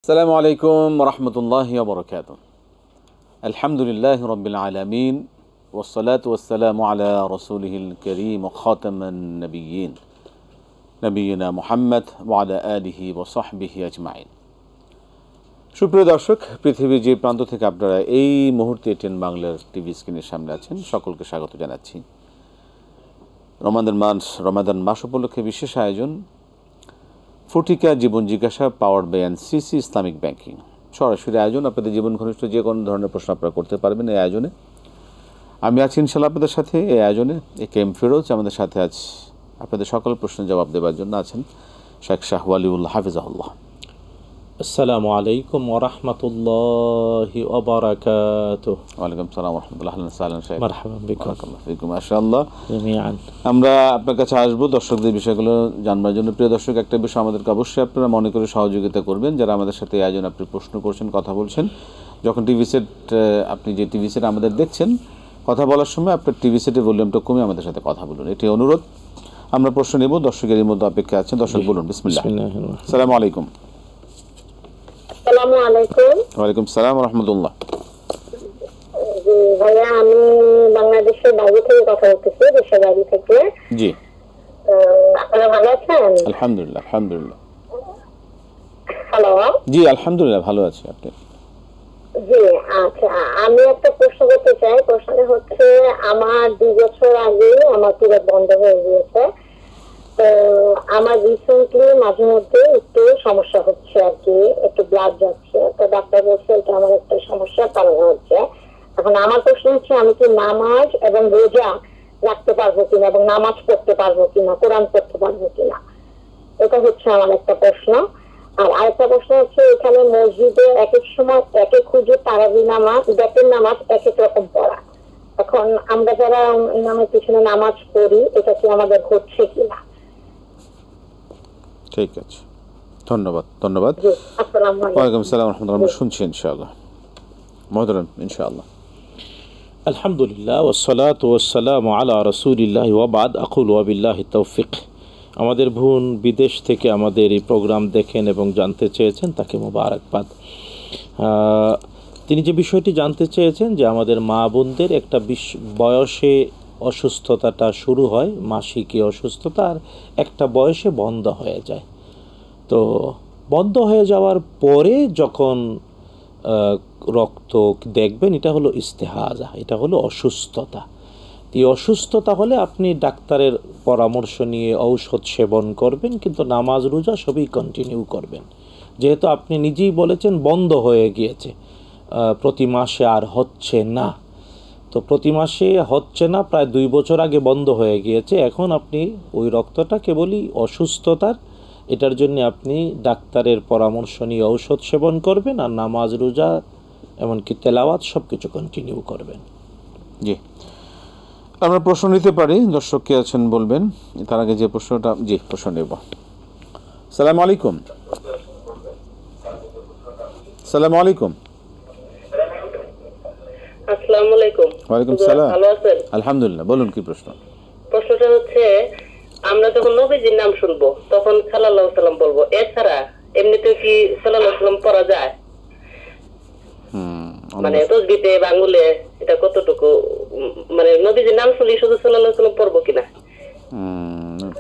আসসালামু আলাইকুম রহমতুল্লাহি ওয়া বারাকাতুহু। আলহামদুলিল্লাহি রাব্বিল আলামিন ওয়াসসালাতু ওয়াসসালামু আলা রাসূলিহিল কারীম ওয়া খাতামান নাবিয়্যিন নবিয়িনা মুহাম্মদ ওয়া আলা আলিহি ওয়া সাহবিহি আজমাইন। সুপ্রিয় দর্শক, পৃথিবীর যে প্রান্ত থেকে আপনারা এই মুহূর্তে টেন বাংলার টিভি স্ক্রিনের সামনে আছেন, সকলকে স্বাগত জানাচ্ছি। রমাদান মাস উপলক্ষে বিশেষ আয়োজন ফটিকা জীবন জিজ্ঞাসা powered by NCC Islamic banking. সরাসরি আয়োজন, আপনাদের জীবন ঘনিষ্ঠ যে কোনো ধরনের প্রশ্ন আপনারা করতে পারবেন এই আয়োজনে। আমি আছি ইনশাল্লাহ আপনাদের সাথে এই আয়োজনে। এ কে এম ফিরোজ আমাদের সাথে আছে, আপনাদের সকল প্রশ্নের জবাব দেওয়ার জন্য আছেন শেখ শাহ ওয়ালিউল্লাহ হাফিজাহুল্লাহ। আসসালামু আলাইকুম ওয়া রাহমাতুল্লাহি ওয়া বারাকাতুহু। ওয়ালাইকুম আসসালাম ওয়া রাহমাতুল্লাহি ওয়া সাল্লাম। শেখ মারহাবান বিকুম। বারাকাল্লাহু ফিকুম। মাশাআল্লাহ। জামিআন আমরা আপনার কাছে আসবো দর্শকদের বিষয়গুলো জানবার জন্য। প্রিয় দর্শক, একটা বিষয় আমাদেরকে অবশ্যই আপনারা মনে করে সহযোগিতা করবেন, যারা আমাদের সাথে এই আয়োজন আপনি প্রশ্ন করছেন, কথা বলছেন। যখন টিভি সেট, আপনি যে টিভি সেট আমাদের দেখছেন, কথা বলার সময় আপনার টিভি সেটের ভলিউমটা কমে আমাদের সাথে কথা বলুন, এটি অনুরোধ। আমরা প্রশ্ন নেব, দর্শকের মধ্যে অপেক্ষা আছেন। দর্শক বলুন। বিসমিল্লাহ। আসসালামু আলাইকুম। আসসালামু আলাইকুম। ওয়ালাইকুম আসসালাম ওয়া রাহমাতুল্লাহ। জি ভাইয়া, আমি বাংলাদেশের বাইরে থেকে কথা বলতেছি, দেশের বাইরে থেকে। জি, আপনারা ভালো আছেন? আলহামদুলিল্লাহ। আলহামদুলিল্লাহ। হ্যালো। জি আলহামদুলিল্লাহ, ভালো আছি। আপনি? জি আচ্ছা, আমি একটা প্রশ্ন করতে চাই। প্রশ্নটা হচ্ছে, আমার 2 বছর আগে আমার পিরিয়ড বন্ধ হয়ে গিয়েছে। তো আমার রিসেন্টলি মাঝে মধ্যে একটু সমস্যা হচ্ছে আর কি, একটু ব্লাড যাচ্ছে। তো ডাক্তার বলছে এটা আমার একটা সমস্যার কারণে হচ্ছে। এখন আমার প্রশ্ন হচ্ছে, আমি কি নামাজ এবং রোজা রাখতে পারবো কিনা, এবং নামাজ পড়তে পারবো কিনা, কোরআন পড়তে পারবো কিনা, এটা হচ্ছে আমার একটা প্রশ্ন। আর আরেকটা প্রশ্ন হচ্ছে, এখানে মসজিদে এক এক সময় এক এক হুজুর তারাবি নামাজ, বেতের নামাজ এক এক রকম পড়া। এখন আমরা যারা ইমামের পিছনে নামাজ পড়ি, এটা কি আমাদের হচ্ছে কিনা? ঠিক আছে, ধন্যবাদ। ধন্যবাদ। আসসালামু আলাইকুম। ওয়ালাইকুম আসসালাম ওয়া রাহমাতুল্লাহ। আমরা শুনছি ইনশাআল্লাহ। মহতরম, ইনশাআল্লাহ। আলহামদুলিল্লাহ ওয়াসসালাতু ওয়াসসালামু আলা রাসূলিল্লাহি ওয়া বাদ। আকুলু ওয়া বিল্লাহি তাওফিক। আমাদের বোন বিদেশ থেকে আমাদের এই প্রোগ্রাম দেখেন এবং জানতে চেয়েছেন, তাকে মোবারকবাদ। তিনি যে বিষয়টি জানতে চেয়েছেন যে আমাদের মা বোনদের একটা বয়সে অসুস্থতাটা শুরু হয়, মাসিকী অসুস্থতা, আর একটা বয়সে বন্ধ হয়ে যায়। তো বন্ধ হয়ে যাওয়ার পরে যখন রক্ত দেখবেন, এটা হলো ইস্তেহাজা, এটা হলো অসুস্থতা। এই অসুস্থতা হলে আপনি ডাক্তারের পরামর্শ নিয়ে ঔষধ সেবন করবেন, কিন্তু নামাজ রোজা সবই কন্টিনিউ করবেন। যেহেতু আপনি নিজেই বলেছেন বন্ধ হয়ে গিয়েছে, প্রতি মাসে আর হচ্ছে না। তো প্রতি মাসে হচ্ছে না, প্রায় 2 বছর আগে বন্ধ হয়ে গিয়েছে। এখন আপনি ওই রক্তটা কেবলই অসুস্থতার, এটার জন্য আপনি ডাক্তারের পরামর্শ নিয়ে ঔষধ সেবন করবেন, আর নামাজ রোজা এমনকি তেলাওয়াত সব কিছু কন্টিনিউ করবেন। জি, আমরা প্রশ্ন নিতে পারি। দর্শক কে আছেন বলবেন। তার আগে যে প্রশ্নটা, জি প্রশ্ন নেব। আসসালামু আলাইকুম। আসসালামু আলাইকুম। আসসালামু আলাইকুম। ওয়ালাইকুম সালাম। ভালো আছেন? আলহামদুলিল্লাহ। বলুন কি প্রশ্ন? প্রশ্নটা হচ্ছে, আমরা যখন নবীজির নাম শুনবো তখন সাল্লাল্লাহু আলাইহি সাল্লাম বলবো, এছাড়া এমনিতে কি সাল্লাল্লাহু আলাইহি সাল্লাম পড়া যায়? মানে তাসবিতে বা আঙ্গুলে এটা কতটুকু, মানে নবীজির নাম শুনলে শুধু সাল্লাল্লাহু আলাইহি সাল্লাম পড়বো কিনা?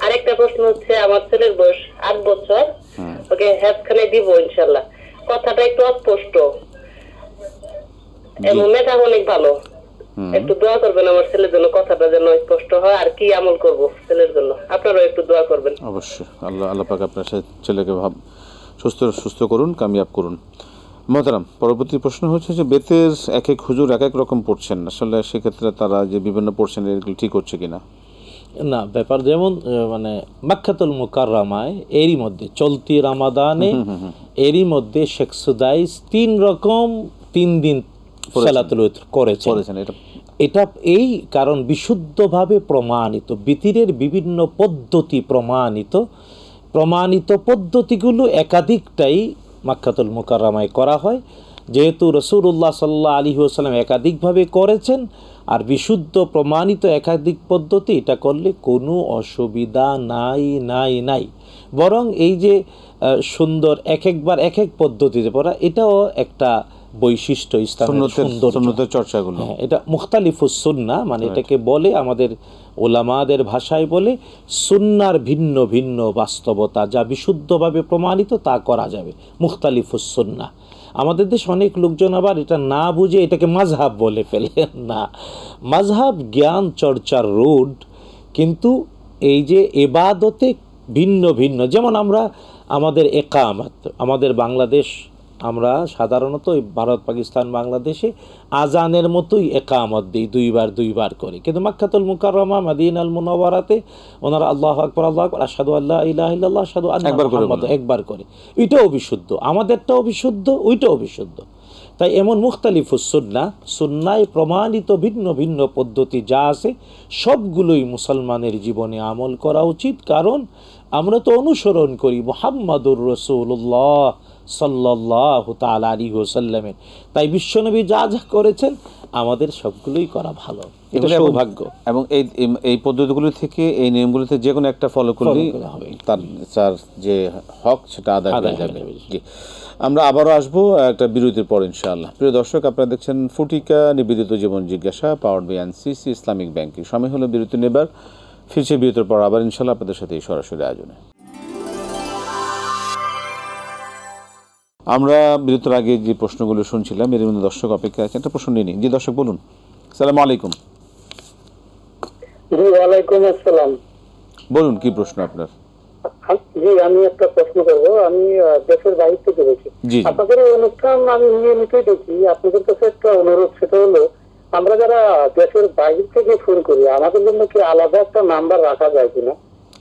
আরেকটা প্রশ্ন হচ্ছে, আমার ছেলের বয়স 8 বছর, ওকে হেফখানে দিব ইনশাআল্লাহ। কথাটা একটু অস্পষ্ট এবং মেধা অনেক ভালো, একটু দোয়া করবেন আমার ছেলের জন্য, কথাটা যেন স্পষ্ট হয়। আর কি আমল করব ছেলের জন্য, আপনারাও একটু দোয়া করবেন। অবশ্যই। আল্লাহ পাক আপনার ছেলেকে সুস্থ করুন, কামিয়াব করুন। মহতারাম, পরবর্তী প্রশ্ন হচ্ছে যে বেতের এক এক হুজুর এক এক রকম পড়ছেন, আসলে সেক্ষেত্রে তারা যে বিভিন্ন পড়ছেন এগুলো ঠিক হচ্ছে কিনা? না, ব্যাপার যেমন মানে মাক্কাতুল মুকাররমায় এরই মধ্যে চলতি রামাদানে এরই মধ্যে শেখ সুদাইস 3 রকম 3 দিন সালাতুল উতর করেছেন। এটা এই কারণ বিশুদ্ধভাবে প্রমাণিত, বিতিরের বিভিন্ন পদ্ধতি প্রমাণিত পদ্ধতিগুলো একাধিকটাই মাক্কাতুল মুকাররমায় করা হয়। যেহেতু রাসূলুল্লাহ সাল্লাল্লাহু আলাইহি ওয়াসাল্লাম একাধিকভাবে করেছেন আর বিশুদ্ধ প্রমাণিত একাধিক পদ্ধতি, এটা করলে কোনো অসুবিধা নাই। বরং এই যে সুন্দর একবার এক পদ্ধতিতে পড়া, এটাও একটা বৈশিষ্ট্য ইসলামের সুন্নতের চর্চাগুলো। এটা মুখতালিফুস সুন্নাহ, মানে এটাকে বলে আমাদের ওলামাদের ভাষায় বলে সুন্নার ভিন্ন ভিন্ন বাস্তবতা, যা বিশুদ্ধভাবে প্রমাণিত তা করা যাবে, মুখতালিফুস সুন্নাহ। আমাদের দেশে অনেক লোকজন আবার এটা না বুঝে এটাকে মাযহাব বলে ফেলে। না, মাযহাব জ্ঞান চর্চার রোড, কিন্তু এই যে ইবাদতে ভিন্ন ভিন্ন, যেমন আমরা আমাদের একামত, আমাদের বাংলাদেশ, আমরা সাধারণত ভারত পাকিস্তান বাংলাদেশে আজানের মতোই একামত দিই, দুইবার করে, কিন্তু মাক্কাতুল মুকাররমা মদিনাল মুনাওয়ারাতে ওনারা আল্লাহু আকবার আল্লাহু আকবার আশহাদু আল্লা ইলাহা ইল্লাল্লাহ আশহাদু আন্না মুহাম্মাদান একবার করে। এটাও বিশুদ্ধ, আমাদেরটাও বিশুদ্ধ, ওইটাও বিশুদ্ধ। তাই এমন মুখতালিফুস সুন্নাহ, সুন্নায় প্রমাণিত ভিন্ন ভিন্ন পদ্ধতি যা আছে সবগুলোই মুসলমানের জীবনে আমল করা উচিত, কারণ আমরা তো অনুসরণ করি মুহাম্মাদুর রাসূলুল্লাহ সাল্লাল্লাহু তাআলা আলাইহি ওয়াসাল্লামের। তাই বিশ্বনবী যা যা করেছেন আমাদের সবগুলোই করা ভালো, এটা সৌভাগ্য। এবং এই পদ্ধতিগুলো থেকে, এই নিয়মগুলোতে যে কোনো একটা ফলো করলেই তার যে হক সেটা আদায় হয়ে যাবে। জি, আমরা আবারও আসবো একটা বিরতির পর ইনশাআল্লাহ। প্রিয় দর্শক, আপনারা দেখছেন ফুটিকা নিবেদিত জীবন জিজ্ঞাসা, powered by NCC Islamic banking. সময় হলো বিরতি নেবার, ফিরছে বিরতির পর আবার ইনশাআল্লাহ আপনাদের সাথে এই সরাসরি আয়োজনে। আমরা বিরতির আগে যে প্রশ্নগুলো শুনছিলাম এর মধ্যে দর্শক অপেক্ষা আছে, একটা প্রশ্ন নিয়ে নিই। জি দর্শক বলুন। আসসালামু আলাইকুম। জি ওয়ালাইকুম আসসালাম। বলুন কি প্রশ্ন আপনার? জি, আমি একটা প্রশ্ন করব। আমি দেশের বাইরে থেকে দেখি আপনাদের এই অনুষ্ঠান, আমি নিয়মিতই দেখি। আপনাদের কাছে একটা অনুরোধ, সেটা হলো আমরা যারা দেশের বাইরে থেকে ফোন করি, আমাদের জন্য কি আলাদা একটা নাম্বার রাখা যায় কিনা?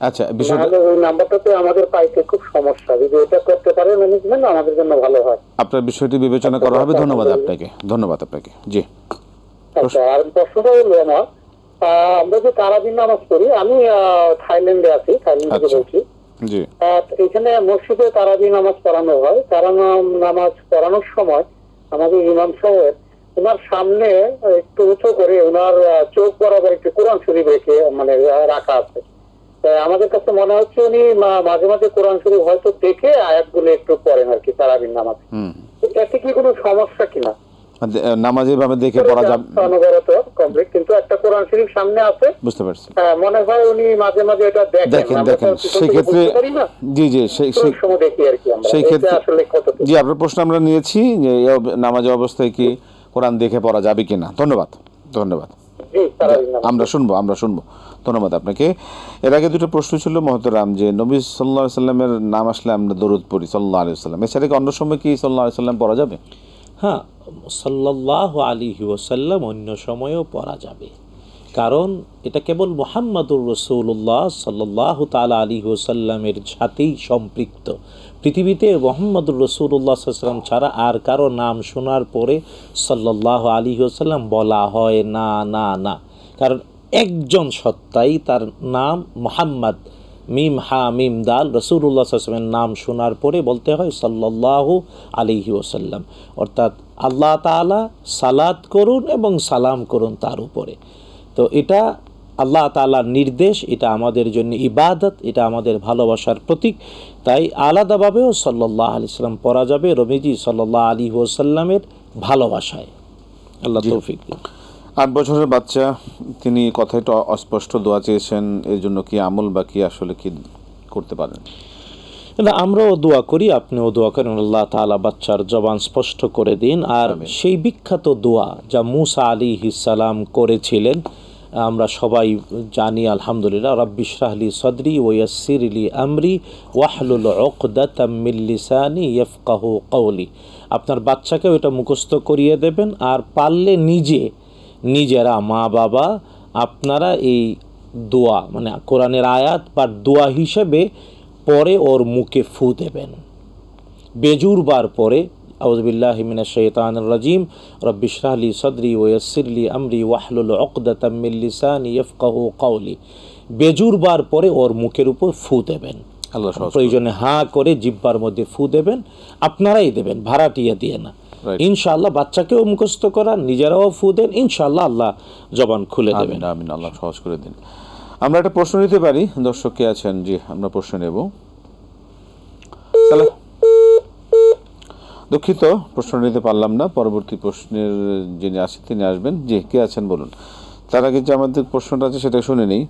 আচ্ছা, বিষয়টা ওই নাম্বারটাতে আমাদের পাইতে খুব সমস্যা, যদি এটা করতে পারে ম্যানেজমেন্ট আমাদের জন্য ভালো হয়। আপনার বিষয়টি বিবেচনা করা হবে। ধন্যবাদ আপনাকে। জি, আচ্ছা, আর প্রশ্নটা হলো আমার, আমরা যে তারাবির নামাজ পড়ি, আমি থাইল্যান্ডে আছি, থাইল্যান্ড থেকে বলছি। জি, এখানে মসজিদে তারাবি নামাজ পড়ানো হয়। নামাজ পড়ানোর সময় আমাদের ইমাম সাহেব ওনার সামনে একটু উঁচু করে ওনার চোখ বরাবর একটু কোরআন শরীফ রেখে মানে রাখা আছে। আমাদের কাছে মনে হচ্ছে উনি মাঝে মাঝে কোরআন শরীফ হয়তো দেখে আয়াতগুলো একটু পড়েন আর কি তারাবির নামাজ। এতে কি কোনো সমস্যা কিনা? নামাজে ভাবে দেখে পড়া যাবে, অনবরত কমপ্লিট, কিন্তু একটা কোরআন শরীফ সামনে আছে, বুঝতে পারছি। মনে হয় উনি মাঝে মাঝে এটা দেখেন। সেই ক্ষেত্রে সেই সময় দেখি আর কি আমরা, সেই ক্ষেত্রে আসলে কত। জি, আপনার প্রশ্ন আমরা নিয়েছি যে নামাজের অবস্থায় কি কোরআন দেখে পড়া যাবে কিনা। ধন্যবাদ। আমরা শুনবো। ধন্যবাদ আপনাকে। এর আগে দুটো প্রশ্ন ছিল মহতরাম, যে নবী সাল্লাল্লাহু আলাইহি সাল্লামের নাম আসলে আমরা দরুদ পড়ি সাল্লাল্লাহু আলাইহি ওয়াসাল্লাম, এছাড়া কি অন্য সময় কি সাল্লাল্লাহু আলাইহি ওয়াসাল্লাম পড়া যাবে? হ্যাঁ, সাল্লাল্লাহু আলাইহি ওয়াসাল্লাম অন্য সময়েও পড়া যাবে, কারণ এটা কেবল মুহাম্মাদুর রাসূলুল্লাহ সাল্লাল্লাহু তাআলা আলাইহি ওয়াসাল্লামের সাথেই সম্পৃক্ত। পৃথিবীতে মুহাম্মাদুর রাসূলুল্লাহ সাল্লাল্লাহু আলাইহি ওয়াসাল্লাম ছাড়া আর কারো নাম শোনার পরে সাল্লাল্লাহু আলাইহি ওয়াসাল্লাম বলা হয় না, কারণ একজন সত্তাই, তার নাম মুহাম্মদ, মিম হা মিম দাল, রাসূলুল্লাহ সাল্লাল্লাহু আলাইহি ওয়াসাল্লামের নাম শোনার পরে বলতে হয় সাল্লাল্লাহু আলাইহি ওয়াসাল্লাম, অর্থাৎ আল্লাহ তাআলা সালাত করুন এবং সালাম করুন তার উপরে। তো এটা আল্লাহ তাআলার নির্দেশ, এটা আমাদের জন্য ইবাদত, এটা আমাদের ভালোবাসার প্রতীক। তাই আলাদাভাবেও সাল্লাল্লাহু আলাইহি ওয়াসাল্লাম পড়া যাবে রবিজি সাল্লাল্লাহু আলাইহি ওয়াসাল্লামের ভালোবাসায়। আল্লাহ তৌফিক দিন। 8 বছরের বাচ্চা, তিনি কথাটা অস্পষ্ট দোয়া চেয়েছেন, এর জন্য কি আমল বা কি আসলে কি করতে পারেন? আমরাও দোয়া করি, আপনিও দোয়া করেন, আল্লাহ তাআলা বাচ্চার জবান স্পষ্ট করে দিন। আর সেই বিখ্যাত দোয়া যা মুসা আলাইহিস সালাম করেছিলেন, আমরা সবাই জানি আলহামদুলিল্লাহ, রাব্বি ইশরাহ লি সাদরি ওয়া ইয়াসসির লি আমরি ওয়াহলুল উকদাতাম মিন লিসানি ইয়াফকাহু কওলি। আপনার বাচ্চাকে ওটা মুখস্থ করিয়ে দেবেন, আর পারলে নিজেরা মা বাবা আপনারা এই দোয়া মানে কোরআনের আয়াত বা দোয়া হিসেবে পরে ওর মুখে ফু দেবেন বেজুরবার পরে। আউযু বিল্লাহি মিনাশ শাইতানির রাজিম, রাব্বি ইশরাহ লি সাদরি ওয়া ইয়াসসির লি আমরি ওয়াহলুল উকদাতাম মিন লিসানি ইয়াফকাহু কওলি। বেজুরবার পরে ওর মুখের উপর ফু দেবেন। প্রয়োজনে হাঁ করে জিহ্বার মধ্যে ফু দেবেন, আপনারাই দেবেন, ভাড়াটিয়া দিয়ে না। Right. ইনশাআল্লাহ বাচ্চাকেও মুখস্থ করান, নিজেরাও ফু দেন, ইনশাআল্লাহ আল্লাহ জবান খুলে দেবেন। আমিন আমিন, আল্লাহ সহজ করে দিন। আমরা একটা প্রশ্ন নিতে পারি, দর্শক কে আছেন? জি, আমরা প্রশ্ন নেব। দুঃখিত, প্রশ্ন নিতে পারলাম না, পরবর্তী প্রশ্নের যিনি আসেন তিনি আসবেন। জি, কে আছেন বলুন। তার আগে যে আমাদের প্রশ্নটা আছে সেটা শুনে নেই।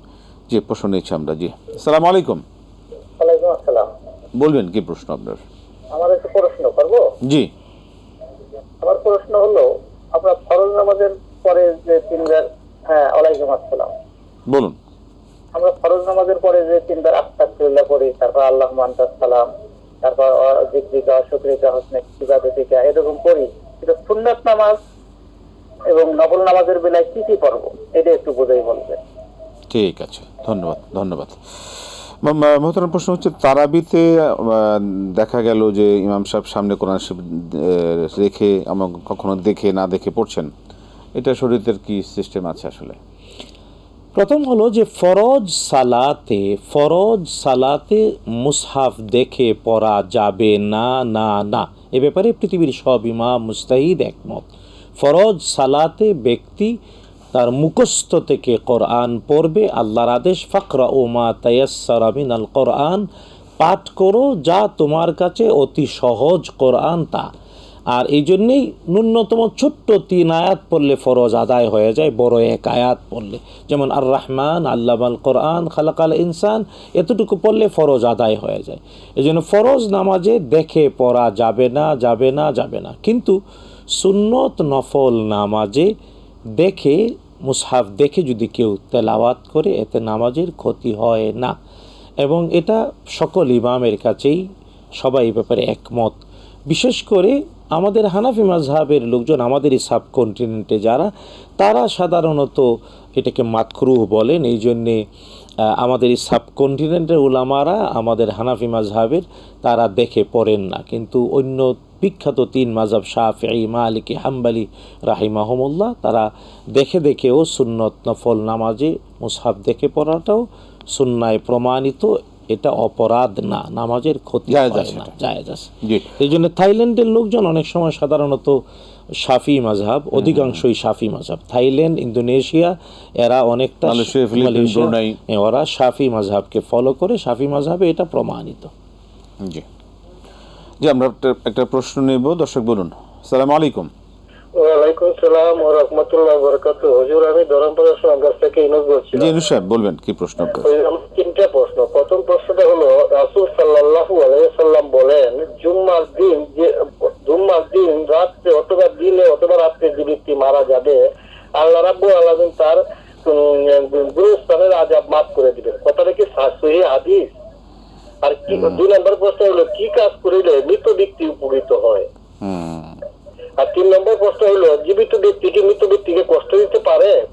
জি, প্রশ্ন নিচ্ছি আমরা। জি, আসসালামু আলাইকুম। ওয়ালাইকুম আসসালাম। বলবেন কি প্রশ্ন আপনার? আমার একটু প্রশ্ন করবো। জি, আমার প্রশ্ন হলো, আপনার ফরজ নামাজের পরে যে তিনবার, ওয়ালাইকুম আসসালাম, বলুন। আমরা ফরজ নামাজের পরে যে তিনবার আস্তাগফিরুল্লাহ করি, তারপর আল্লাহুম্মা আনতাস সালাম, তারপর যিকরিকা শুকরিকা হুসনে ইবাদাতিকা, এরকম করি। কিন্তু সুন্নাত নামাজ এবং নফল নামাজের বেলায় কি কি পড়ব, এটা একটু বোঝাই বলবেন। ঠিক আছে, ধন্যবাদ ধন্যবাদ। মহতরম, প্রশ্ন হচ্ছে তারাবিতে দেখা গেল যে ইমাম সাহেব সামনে কোরআন শরীফ রেখে আমরা কখনো দেখে না দেখে পড়ছেন, এটা শরীয়তের কি সিস্টেম আছে আসলে? প্রথম হলো যে ফরজ সালাতে মুসহাফ দেখে পড়া যাবে না না না, এ ব্যাপারে পৃথিবীর সব ইমাম মুস্তাহিদ একমত। ফরজ সালাতে ব্যক্তি তার মুখস্থ থেকে কোরআন পড়বে, আল্লাহর আদেশ ফাকরাউ মা তায়াসসারা মিনাল কোরআন, পাঠ করো যা তোমার কাছে অতি সহজ কোরআন তা। আর এই জন্যেই ন্যূনতম ছোট্ট 3 আয়াত পড়লে ফরজ আদায় হয়ে যায়, বড় 1 আয়াত পড়লে, যেমন আর রহমান আল্লামাল কোরআন খালাকাল ইনসান, এতটুকু পড়লে ফরজ আদায় হয়ে যায়। এই জন্য ফরজ নামাজে দেখে পড়া যাবে না যাবে না যাবে না, কিন্তু সুন্নত নফল নামাজে দেখে মুসহাফ দেখে যদি কেউ তেলাওয়াত করে এতে নামাজের ক্ষতি হয় না, এবং এটা সকল ইমামের কাছেই সবাই এই ব্যাপারে একমত। বিশেষ করে আমাদের হানাফি মাযহাবের লোকজন, আমাদের এই সাবকন্টিনেন্টে যারা, তারা সাধারণত এটাকে মাকরুহ বলেন। এই জন্যে আমাদের এই সাবকন্টিনেন্টের উলামারা আমাদের হানাফি মাযহাবের তারা দেখে পড়েন না, কিন্তু অন্য বিখ্যাত 3 মাযহাব শাফিঈ মালিকি হাম্বলি রাহিমাহুমুল্লাহ তারা দেখে দেখেও সুন্নত নফল নামাজে মুসহাফ দেখে পড়াটাও সুন্নায় প্রমাণিত, এটা অপরাধ না, নামাজের ক্ষতি হয় না, জায়েজ আছে। এই জন্য থাইল্যান্ডের লোকজন অনেক সময় সাধারণত শাফি মাযহাব, অধিকাংশই শাফি মাযহাব, থাইল্যান্ড, ইন্দোনেশিয়া, এরা অনেকটা ওরা শাফি মাযহাবকে ফলো করে, শাফি মাযহাবে এটা প্রমাণিত। জি জি, আমরা একটা প্রশ্ন নেব, দর্শক বলুন। আসসালামু আলাইকুম। ওয়ালাইকুম আসসালাম ওয়া রাহমাতুল্লাহি ওয়া বারাকাতুহু। হুজুর, আমি ধরমপাড়া সংঘাত থেকে ইনুস বলছি। জি, ইনুস সাহেব বলবেন কি প্রশ্ন আপনার? আমার 3টা প্রশ্ন। প্রথম প্রশ্নটা হলো, রাসূল সাল্লাল্লাহু আলাইহি ওয়াসাল্লাম বলেন, জুম্মার দিন রাতে অথবা দিনে অথবা রাতে যে ব্যক্তি মারা যাবে, আল্লাহ রাব্বুল আলামিন তার গুরুস্থানের আযাব মাফ করে দিবেন। কথাটা কি সহিহ হাদিস? আর কি 2 নম্বর প্রশ্ন হলো, কি কাজ করিলে মৃত ব্যক্তি উপকৃত হয়? আর 3 নম্বর প্রশ্ন হলো, জীবিত ব্যক্তিকে মৃত ব্যক্তিকে কষ্ট দিতে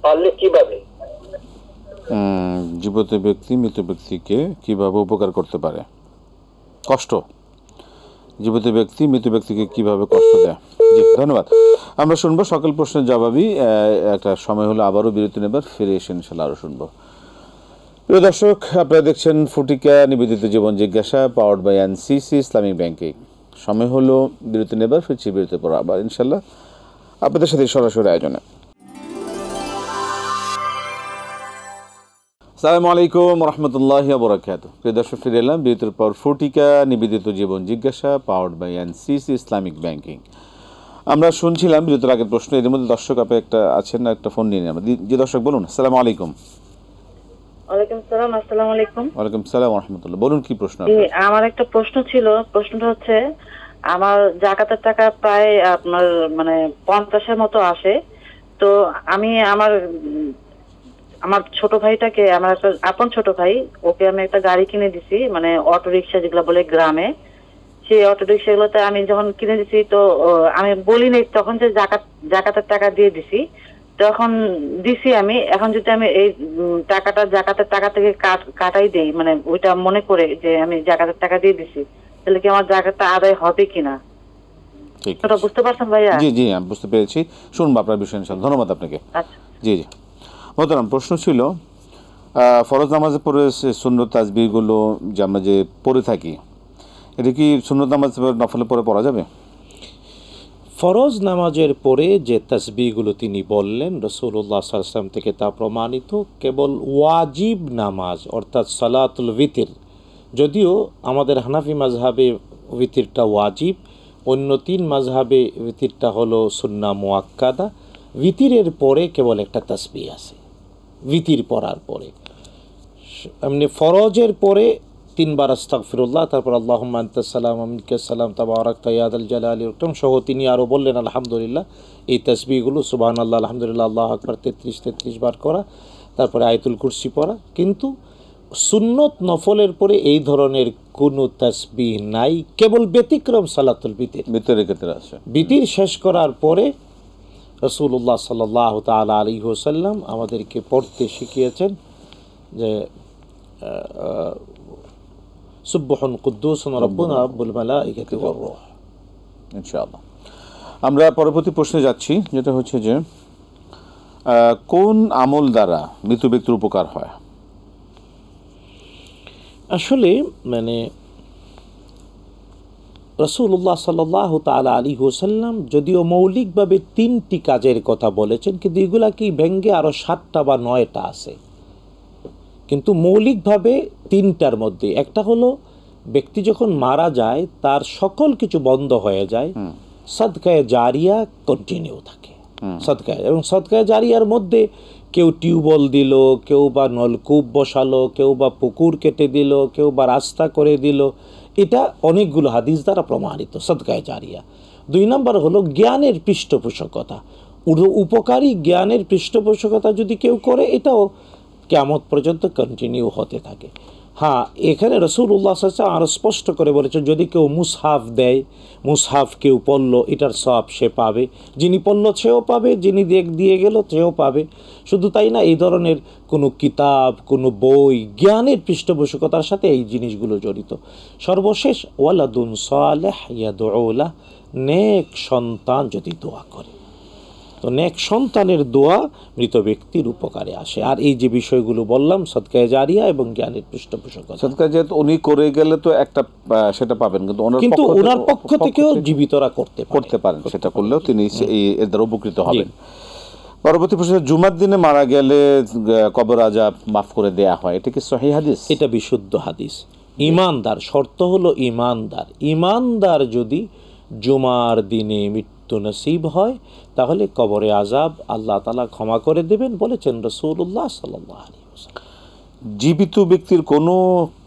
পারলে কিভাবে? জীবিত ব্যক্তি মৃত ব্যক্তিকে কিভাবে উপকার করতে পারে? কষ্ট, জীবিত ব্যক্তি মৃত ব্যক্তিকে কিভাবে কষ্ট দেয়? জি, ধন্যবাদ। আমরা শুনবো সকল প্রশ্নের জবাবই। একটা সময় হলো আবারও বিরতি নেবার, ফিরে এসে ইনশাআল্লাহ আরও শুনবো। প্রিয় দর্শক, আপনারা দেখছেন ফুটিকা নিবেদিত জীবন জিজ্ঞাসা, powered by NCC Islamic banking. সময় হলো বিরতি নেবার, ফিরছি বিরতি পর আবার ইনশাআল্লাহ আপনাদের সাথে সরাসরি আয়োজনে। আসসালামু আলাইকুম রহমতুল্লাহি ওয়া বারাকাতুহু। প্রিয় দর্শক, ফিরে এলাম বিরতির পর। ফুটিকা নিবেদিত জীবন জিজ্ঞাসা, powered by NCC Islamic banking. আমরা শুনছিলাম বিরতির আগের প্রশ্ন। এর মধ্যে দর্শক আপনি একটা আছেন না, একটা ফোন নিয়ে নিন। যে দর্শক বলুন। আসসালামু আলাইকুম। ওয়ালাইকুম সালাম। আসসালামু আলাইকুম। ওয়ালাইকুম সালাম ওয়া রাহমাতুল্লাহ। বলুন কি প্রশ্ন? আমার একটা প্রশ্ন ছিল। প্রশ্নটা হচ্ছে, আমার যাকাতের টাকা প্রায় আপনার 50-এর মতো আসে। তো আমি আমার ছোট ভাইটাকে, আমার একটা আপন ছোট ভাই, ওকে আমি একটা গাড়ি কিনে দিছি, অটো রিক্সা যেগুলো বলে গ্রামে, সেই অটো রিক্সা গুলোতে আমি যখন কিনে দিছি, তো আমি বলিনি তখন যে জাকাতের টাকা দিয়ে দিছি, তখন দিছি আমি। এখন যদি আমি এই টাকাটা জাকাতের টাকা থেকে কাটাই দেই, ওইটা মনে করে যে আমি জাকাতের টাকা দিয়ে দিছি, তাহলে কি আমার জাকাতটা আদায় হবে কিনা? সেটা বুঝতে পারছেন ভাইয়া? জি জি, আমি বুঝতে পেরেছি। শুনবো আপনার বিষয় ইনশাআল্লাহ। ধন্যবাদ আপনাকে। আচ্ছা, জি জি। মোহতারাম, প্রশ্ন ছিল ফরজ নামাজে পড়ে সুন্নত তাসবিহগুলো যে আমরা যে পড়ে থাকি, এটা কি সুন্নত নামাজ নফলে পড়ে পড়া যাবে? ফরজ নামাজের পরে যে তাসবিহগুলো তিনি বললেন রাসূলুল্লাহ সাল্লাল্লাহু আলাইহি ওয়াসাল্লাম থেকে তা প্রমাণিত। কেবল ওয়াজিব নামাজ অর্থাৎ সালাতুল বিতির, যদিও আমাদের হানাফি মাযহাবে বিতিরটা ওয়াজিব, অন্য 3 মাযহাবে বিতিরটা হলো সুন্নাহ মুআক্কাদা। বিতিরের পরে কেবল একটা তাসবিহ আছে বিতির পড়ার পরে। এমনি ফরজের পরে 3 বার আস্তাগফিরুল্লাহ, তারপর আল্লাহুম্মা আনতাস সালাম ওয়া মিনকাস সালাম তাবারাকতা ইয়া যাল জালালি ওয়াল ইকরাম সহ তিনি আরও বললেন আলহামদুলিল্লাহ। এই তাসবিহগুলো সুবহানাল্লাহ, আলহামদুলিল্লাহ, আল্লাহু আকবার 33 বার করা, তারপরে আয়াতুল কুরসি পড়া। কিন্তু সুন্নত নফলের পরে এই ধরনের কোনো তাসবিহ নাই, কেবল ব্যতিক্রম সালাতুল বিতির। ভিতরে ক্ষেত্রে আছে। বিতির শেষ করার পরে রাসূলুল্লাহ সাল্লাল্লাহু তাআলা আলাইহি ওয়াসাল্লাম আমাদেরকে পড়তে শিখিয়েছেন যে সুবহান কুদ্দুসুন রাব্বুনা রাব্বুল মালাইকাতি ওয়ার রূহ। ইনশাআল্লাহ আমরা পরবর্তী প্রশ্নে যাচ্ছি, যেটা হচ্ছে যে কোন আমল দ্বারা মৃত ব্যক্তির উপকার হয়? আসলে মানে রাসূলুল্লাহ সাল্লাল্লাহু তাআলা আলাইহি ওয়াসাল্লাম যদিও মৌলিকভাবে 3টি কাজের কথা বলেছেন, কিন্তু এগুলা কি ভেঙ্গে আরও 7টা বা 9টা আছে। কিন্তু মৌলিকভাবে 3টার মধ্যে একটা হলো ব্যক্তি যখন মারা যায় তার সকল কিছু বন্ধ হয়ে যায়, সাদকায়ে জারিয়া কন্টিনিউ থাকে। সাদকায়ে এবং সাদকায়ে জারিয়ার মধ্যে কেউ টিউবওয়েল দিল, কেউ বা নলকূপ বসালো, কেউ বা পুকুর কেটে দিল, কেউ বা রাস্তা করে দিল। এটা অনেকগুলো হাদিস দ্বারা প্রমাণিত সাদকায়ে জারিয়া। 2 নম্বর হলো জ্ঞানের পৃষ্ঠপোষকতা, উপকারী জ্ঞানের পৃষ্ঠপোষকতা যদি কেউ করে, এটাও কিয়ামত পর্যন্ত কন্টিনিউ হতে থাকে। হ্যাঁ, এখানে রাসূলুল্লাহ সাল্লাল্লাহু আলাইহি ওয়াসাল্লাম আরও স্পষ্ট করে বলেছেন, যদি কেউ মুসহাফ দেয়, মুসহাফ কেউ পড়ল, এটার সওয়াব সে পাবে, যিনি পড়ল সেও পাবে, যিনি দিয়ে গেল সেও পাবে। শুধু তাই না, এই ধরনের কোনো কিতাব, কোনো বই, জ্ঞানের পৃষ্ঠপোষকতার সাথে এই জিনিসগুলো জড়িত। সর্বশেষ ওয়ালাদুন সালেহ ইয়াদউ লাহ, নেক সন্তান যদি দোয়া করে, তো নেক সন্তানের দোয়া মৃত ব্যক্তির উপকারে আসে। আর এই যে বিষয়গুলো বললাম, সদকায়ে জারিয়া এবং জ্ঞানের পৃষ্ঠপোষকতা, সদকা যেহেতু উনি করে গেলে তো একটা সেটা পাবেন, কিন্তু ওনার পক্ষ থেকেও জীবিতরা করতে পারেন, সেটা করলেও তিনি এর দ্বারা উপকৃত হবেন। পরবর্তী প্রশ্ন, জুমার দিনে মারা গেলে কবর আযাব মাফ করে দেয়া হয়, এটা কি সহিহ হাদিস? এটা বিশুদ্ধ হাদিস। ইমানদার, শর্ত হলো ইমানদার যদি জুমার দিনে মৃত্যু নসিব হয় তাহলে কবরে আযাব আল্লাহ তাআলা ক্ষমা করে দেবেন, বলেছেন রাসূলুল্লাহ সাল্লাল্লাহু আলাইহি ওয়াসাল্লাম। জীবিত ব্যক্তির কোনো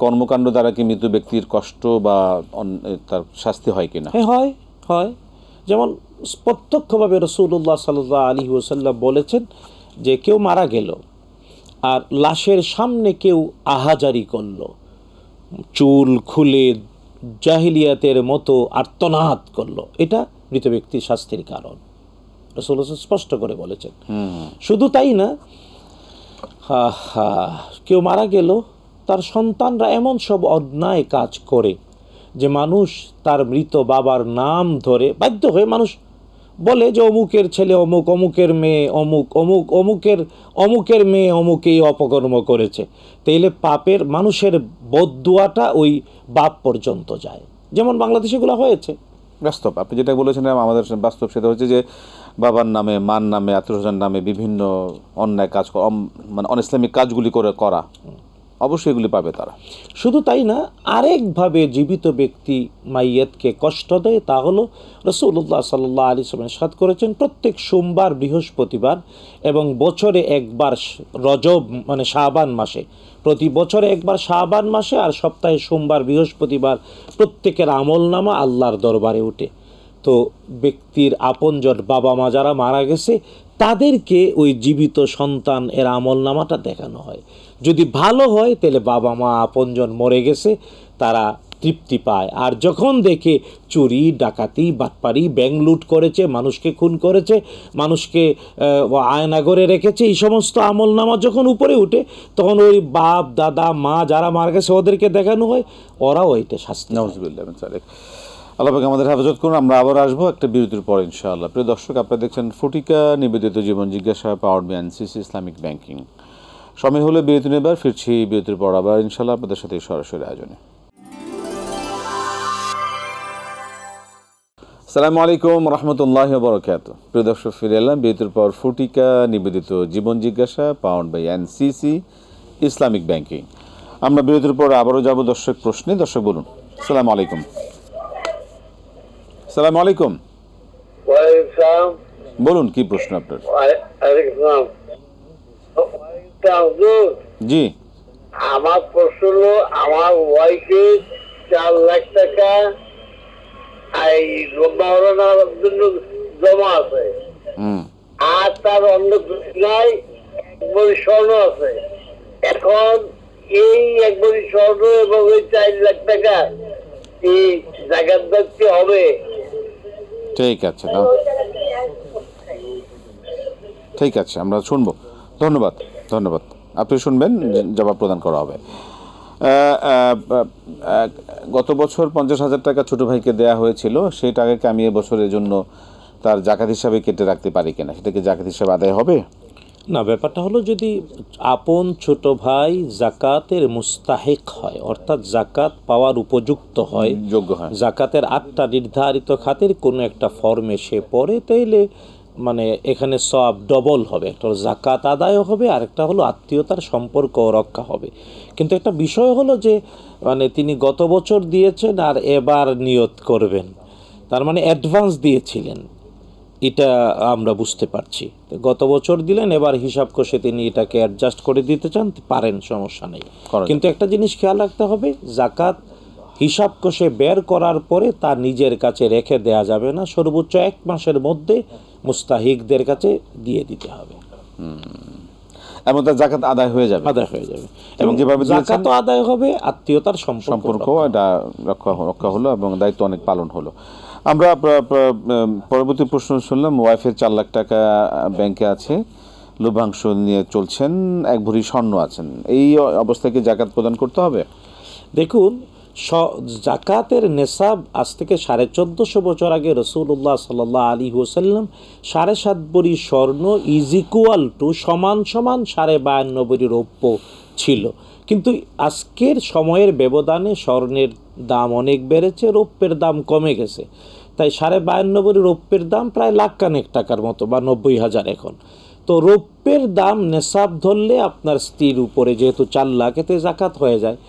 কর্মকাণ্ড দ্বারা কি মৃত ব্যক্তির কষ্ট বা তার শাস্তি হয় কিনা? হ্যাঁ, হয়। যেমন প্রত্যক্ষভাবে রাসূলুল্লাহ সাল্লাল্লাহু আলাইহি ওয়াসাল্লাম বলেছেন যে কেউ মারা গেল আর লাশের সামনে কেউ আহাজারি করলো, চুল খুলে জাহিলিয়াতের মতো আর্তনাদ করলো, এটা মৃত ব্যক্তির শাস্তির কারণ, রাসূলুল্লাহ স্পষ্ট করে বলেছেন। শুধু তাই না, কেউ মারা গেল, তার সন্তানরা এমন সব অন্যায় কাজ করে যে মানুষ তার মৃত বাবার নাম ধরে বাধ্য হয়ে মানুষ বলে যে অমুকের ছেলে অমুক, অমুকের মেয়ে অমুক, অমুকের মেয়ে অমুক এই অপকর্ম করেছে। তাইলে পাপের মানুষের বদদুয়াটা ওই বাপ পর্যন্ত যায়, যেমন বাংলাদেশে এগুলো হয়েছে। বাস্তব আপনি যেটা বলেছেন আমাদের বাস্তব সেটা হচ্ছে যে বাবার নামে, মার নামে, আত্মীয়স্বজনের নামে বিভিন্ন অন্যায় কাজ, মানে অনইসলামিক কাজগুলি করা, অবশ্যই এগুলি পাবে তারা। শুধু তাই না, আরেকভাবে জীবিত ব্যক্তি মাইয়াতকে কষ্ট দেয়, তা হলো রাসূলুল্লাহ সাল্লাল্লাহু আলাইহি ওয়াসাল্লাম ইরশাদ করেছেন, প্রত্যেক সোমবার, বৃহস্পতিবার এবং বছরে একবার রজব মানে শাবান মাসে, প্রতি বছরে একবার শাবান মাসে আর সপ্তাহে সোমবার, বৃহস্পতিবার প্রত্যেকের আমলনামা আল্লাহর দরবারে ওঠে। তো ব্যক্তির আপনজন বাবা মা যারা মারা গেছে তাদেরকে ওই জীবিত সন্তান এর আমলনামাটা দেখানো হয়। যদি ভালো হয় তাহলে বাবা মা আপনজন মরে গেছে তারা তৃপ্তি পায়, আর যখন দেখে চুরি, ডাকাতি, বাটপারি, ব্যাংক লুট করেছে, মানুষকে খুন করেছে, মানুষকে আয়নাগরে রেখেছে, এই সমস্ত আমলনামা যখন উপরে উঠে তখন ওই বাপ, দাদা, মা যারা মারা গেছে ওদেরকে দেখানো হয়, ওরাও এটা শাস্তি। আল্লাহ পাক আমাদের হেফাজত করুন। আমরা আবার আসবো একটা বিরতির পর ইনশাআল্লাহ। প্রিয় দর্শক, আপনারা দেখছেন ফটিকা নিবেদিত জীবন জিজ্ঞাসা, powered by NCC Islamic banking. সময় হলে বিরতি নেবার, ফিরছি বিরতির পর আবার ইনশাআল্লাহ আপনাদের সাথে সরাসরি আয়োজনে। আসসালামু আলাইকুম রহমতুল্লাহি ওয়া বারাকাতুহু। প্রিয় দর্শক, ফিরে এলাম বিরতির পর। ফুটিকা নিবেদিত জীবন জিজ্ঞাসা powered by NCC Islamic banking. আমরা বিরতির পর আবারও যাব দর্শক প্রশ্নে। দর্শক বলুন। আসসালামু আলাইকুম। আসসালামু আলাইকুম। বলুন, কি প্রশ্ন আপনার? জি, আমার প্রশ্ন হলো, আমার ওয়াইফে 4 লাখ টাকা এই মহরণার জন্য জমা আছে, আর তার অন্য নাই 1 ভরি স্বর্ণ আছে। এখন এই 1 ভরি স্বর্ণ এবং ওই 4 লাখ টাকা এই জায়গার দায়িত্ব হবে? ঠিক আছে, ঠিক আছে, আমরা শুনবো। ধন্যবাদ, ধন্যবাদ। আপনি শুনবেন, জবাব প্রদান করা হবে। গত বছর 50,000 টাকা ছোট ভাইকে দেয়া হয়েছিল, সেই টাকাকে আমি এবছরের জন্য তার জাকাত হিসাবে কেটে রাখতে পারি কিনা, সেটা কি জাকাত হিসাবে আদায় হবে? না, ব্যাপারটা হলো যদি আপন ছোট ভাই জাকাতের মুস্তাহিক হয়, অর্থাৎ জাকাত পাওয়ার উপযুক্ত হয়, যোগ্য হয়, জাকাতের 8টা নির্ধারিত খাতের কোনো একটা ফর্মে সে পড়ে, তাইলে মানে এখানে সব ডবল হবে। একটা জাকাত আদায় হবে, আর একটা হলো আত্মীয়তার সম্পর্ক রক্ষা হবে। কিন্তু একটা বিষয় হলো যে মানে তিনি গত বছর দিয়েছেন আর এবার নিয়ত করবেন, তার মানে অ্যাডভান্স দিয়েছিলেন, এটা আমরা বুঝতে পারছি। গত বছর দিলেন, এবার হিসাব কষে তিনি এটাকে অ্যাডজাস্ট করে দিতে চান, পারেন, সমস্যা নেই। কিন্তু একটা জিনিস খেয়াল রাখতে হবে, জাকাত হিসাব কষে বের করার পরে তা নিজের কাছে রেখে দেয়া যাবে না, সর্বোচ্চ 1 মাসের মধ্যে মুস্তাহিকদের কাছে দিয়ে দিতে হবে। এবং তার জাকাত আদায় হয়ে যাবে, এবং যেভাবে জাকাত আদায় হবে, আত্মীয়তার সম্পর্ক এটা রক্ষা হলো এবং দায়িত্ব অনেক পালন হলো। আমরা পরবর্তী প্রশ্ন শুনলাম। ওয়াইফের 4 লাখ টাকা ব্যাংকে আছে, লভ্যাংশ নিয়ে চলছেন, 1 ভরি স্বর্ণ আছেন, এই অবস্থায় কি জাকাত প্রদান করতে হবে? দেখুন, জাকাতের নেশাব আজ থেকে 1450 বছর আগে রাসূলুল্লাহ সাল্লাল্লাহু আলাইহি ওয়াসাল্লাম 7.5 ভরি স্বর্ণ ইজ ইকুয়াল টু সমান 52.5 ভরি রৌপ্য ছিল। কিন্তু আজকের সময়ের ব্যবধানে স্বর্ণের দাম অনেক বেড়েছে, রৌপ্যের দাম কমে গেছে, তাই 52.5 ভরি রৌপ্যের দাম প্রায় লাখখানেক টাকার মতো, বা 90,000 এখন। তো রৌপ্যের দাম নেশাব ধরলে আপনার স্ত্রীর উপরে যেহেতু 4 লাখ, এতে জাকাত হয়ে যায়।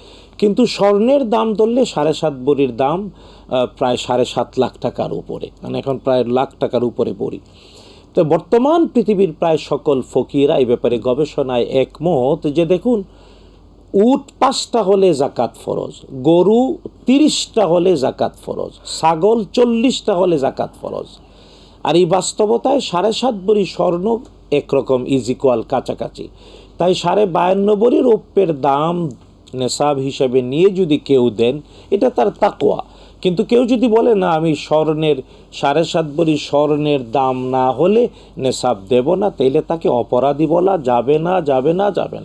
কিন্তু স্বর্ণের দাম ধরলে 7.5 ভরির দাম প্রায় 7.5 লাখ টাকার উপরে, মানে এখন প্রায় লাখ টাকার উপরে ভরি। তো বর্তমান পৃথিবীর প্রায় সকল ফকিরা এই ব্যাপারে গবেষণায় একমত যে দেখুন, উট 5টা হলে জাকাত ফরজ, গরু 30টা হলে জাকাত ফরজ, ছাগল 40টা হলে জাকাত ফরজ। আর এই বাস্তবতায় 7.5 ভরি স্বর্ণ একরকম ইজ ইকুয়াল, কাছাকাছি। তাই 52.5 ভরি রৌপ্যের দাম নেশাব হিসেবে নিয়ে যদি কেউ দেন, এটা তার তাকওয়া। কিন্তু কেউ যদি বলে না, আমি স্বর্ণের 7.5 ভরি স্বর্ণের দাম না হলে নেশাব দেব না, তাইলে তাকে অপরাধী বলা যাবে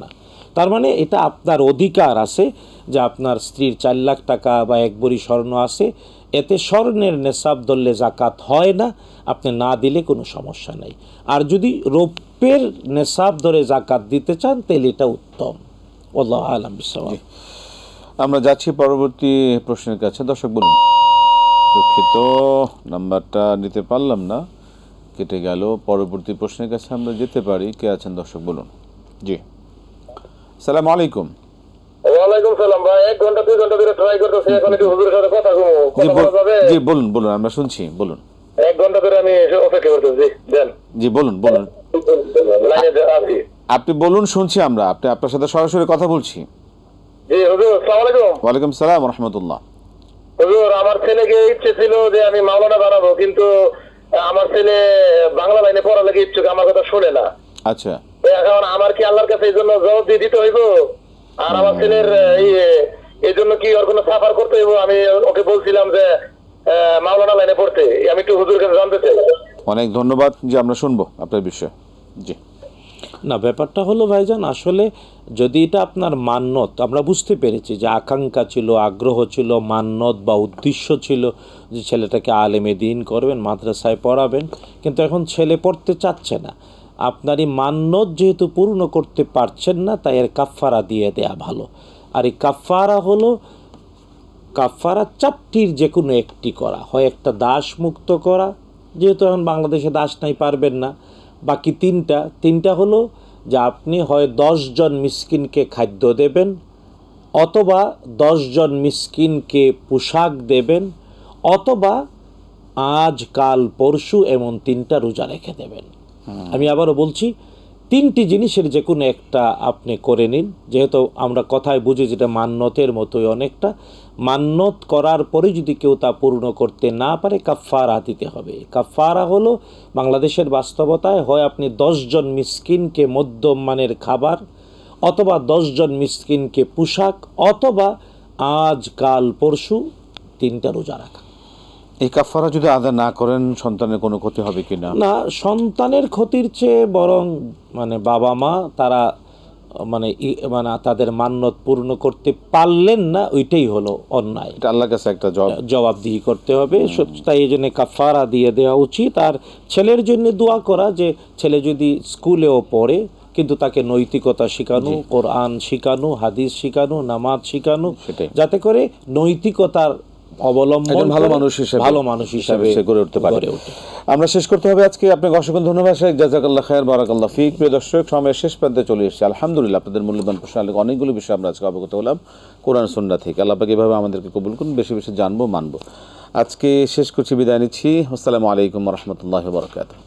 না। তার মানে এটা আপনার অধিকার আছে যে আপনার স্ত্রীর 4 লাখ টাকা বা 1 ভরি স্বর্ণ আছে, এতে স্বর্ণের নেশাব ধরলে জাকাত হয় না, আপনি না দিলে কোনো সমস্যা নেই। আর যদি রৌপ্যের নেশাব ধরে জাকাত দিতে চান, তাহলে এটা উত্তম। আল্লাহু আ'লাম বিসসাওয়াব। আমরা যাচ্ছি পরবর্তী প্রশ্নের কাছে। দর্শক বলুন। দুঃখিত, নাম্বারটা নিতে পারলাম না, কেটে গেল। পরবর্তী প্রশ্নের কাছে আমরা যেতে পারি। কে আছেন দর্শক বলুন। জি, আসসালামু আলাইকুম। ওয়ালাইকুম সালাম ভাই। 1 ঘন্টা 2 ঘন্টা ধরে ট্রাই করতেছি, এখন একটু হুজুরের সাথে কথা বলবো। জি বলুন, আমরা শুনছি, বলুন। 1 ঘন্টা ধরে আমি অপেক্ষা করতেছি, দেন। জি বলুন। লাইনে আছি, আপনি বলুন, শুনছি আমরা, আপনার সাথে সরাসরি কথা বলছি। জি হুজুর, আসসালামু আলাইকুম। ওয়ালাইকুম সালাম ওয়া রাহমাতুল্লাহ। হুজুর, আমার ছেলেকে ইচ্ছে ছিল যে আমি মাওলানা বানাবো, কিন্তু আমার ছেলে বাংলা লাইনে পড়া লাগে ইচ্ছুক, আমার কথা শোনে না। আচ্ছা, এখন আমার কি আল্লাহর কাছে এই জন্য জবাব দিয়ে দিতে হইব? আর আমার ছেলের এই জন্য কি ওর কোনো সাফার করতে হইব? আমি ওকে বলছিলাম যে মাওলানা লাইনে পড়তে, আমি একটু হুজুরের কাছে জানতে চাই। অনেক ধন্যবাদ। যে আমরা শুনবো আপনার বিষয়। জি না, ব্যাপারটা হলো ভাইজান, আসলে যদি এটা আপনার মান্যত, আমরা বুঝতে পেরেছি যে আকাঙ্ক্ষা ছিল, আগ্রহ ছিল, মান্যত বা উদ্দেশ্য ছিল যে ছেলেটাকে আলেমে দিন করবেন, মাদ্রাসায় পড়াবেন, কিন্তু এখন ছেলে পড়তে চাচ্ছে না। আপনার এই মান্যত যেহেতু পূর্ণ করতে পারছেন না, তাই এর কাফফারা দিয়ে দেয়া ভালো। আর এই কাফফারা হলো কাফারা 4টির যে কোনো একটি করা, হয় একটা দাস মুক্ত করা, যেহেতু এখন বাংলাদেশে দাস নাই পারবেন না, বাকি তিনটা হলো যে আপনি হয় 10 জন মিসকিনকে খাদ্য দেবেন, অথবা 10 জন মিসকিনকে পোশাক দেবেন, অথবা আজ কাল পরশু এমন 3টা রোজা রেখে দেবেন। আমি আবারও বলছি, 3টি জিনিসের যে কোনো একটা আপনি করে নিন। যেহেতু আমরা কথায় বুঝি যেটা মান্যতের মতোই অনেকটা, মান্যত করার পরে যদি কেউ তা পূর্ণ করতে না পারে কাফারা দিতে হবে। কাফারা হলো বাংলাদেশের বাস্তবতায় হয় আপনি 10 জন মিসকিনকে মধ্যম মানের খাবার, অথবা 10 জন মিসকিনকে পোশাক, অথবা আজ কাল পরশু 3টা রোজা রাখা। এই কাফারা যদি আদায় না করেন সন্তানের কোনো ক্ষতি হবে কিনা? না, সন্তানের ক্ষতির চেয়ে বরং মানে বাবা মা তারা মানে তাদের মান্যত পূর্ণ করতে পারলেন না, ওইটাই হলো অন্যায়। এটা আল্লাহর কাছে একটা জবাবদিহি করতে হবে। তাই এই জন্য কাফারা দিয়ে দেওয়া উচিত। আর ছেলের জন্য দোয়া করা, যে ছেলে যদি স্কুলেও পড়ে কিন্তু তাকে নৈতিকতা শেখানো, কোরআন শেখানো, হাদিস শেখানো, নামাজ শেখানো, যাতে করে নৈতিকতার অবলম্বন ভালো মানুষ হিসেবে গড়ে উঠতে পারে। আমরা শেষ করতে হবে আজকে। আপনাকে অসংখ্য ধন্যবাদ শেখ, জাযাকাল্লাহ খায়র, বারাকাল্লাহ ফিক। প্রিয় দর্শক, সময়ের শেষ প্রান্তে চলে এসেছি। আলহামদুলিল্লাহ, আপনাদের মূল্যবান প্রশ্ন অনেকগুলো বিষয় আমরা আজকে অবগত হলাম কোরআন সুন্নাহ থেকে। আল্লাহ পাক এভাবে আমাদেরকে কবুল করুন, বেশি বেশি জানবো মানবো। আজকে শেষ করছি, বিদায় নিচ্ছি। আসসালামু আলাইকুম ওয়া রাহমাতুল্লাহি ওয়া বারাকাতুহু।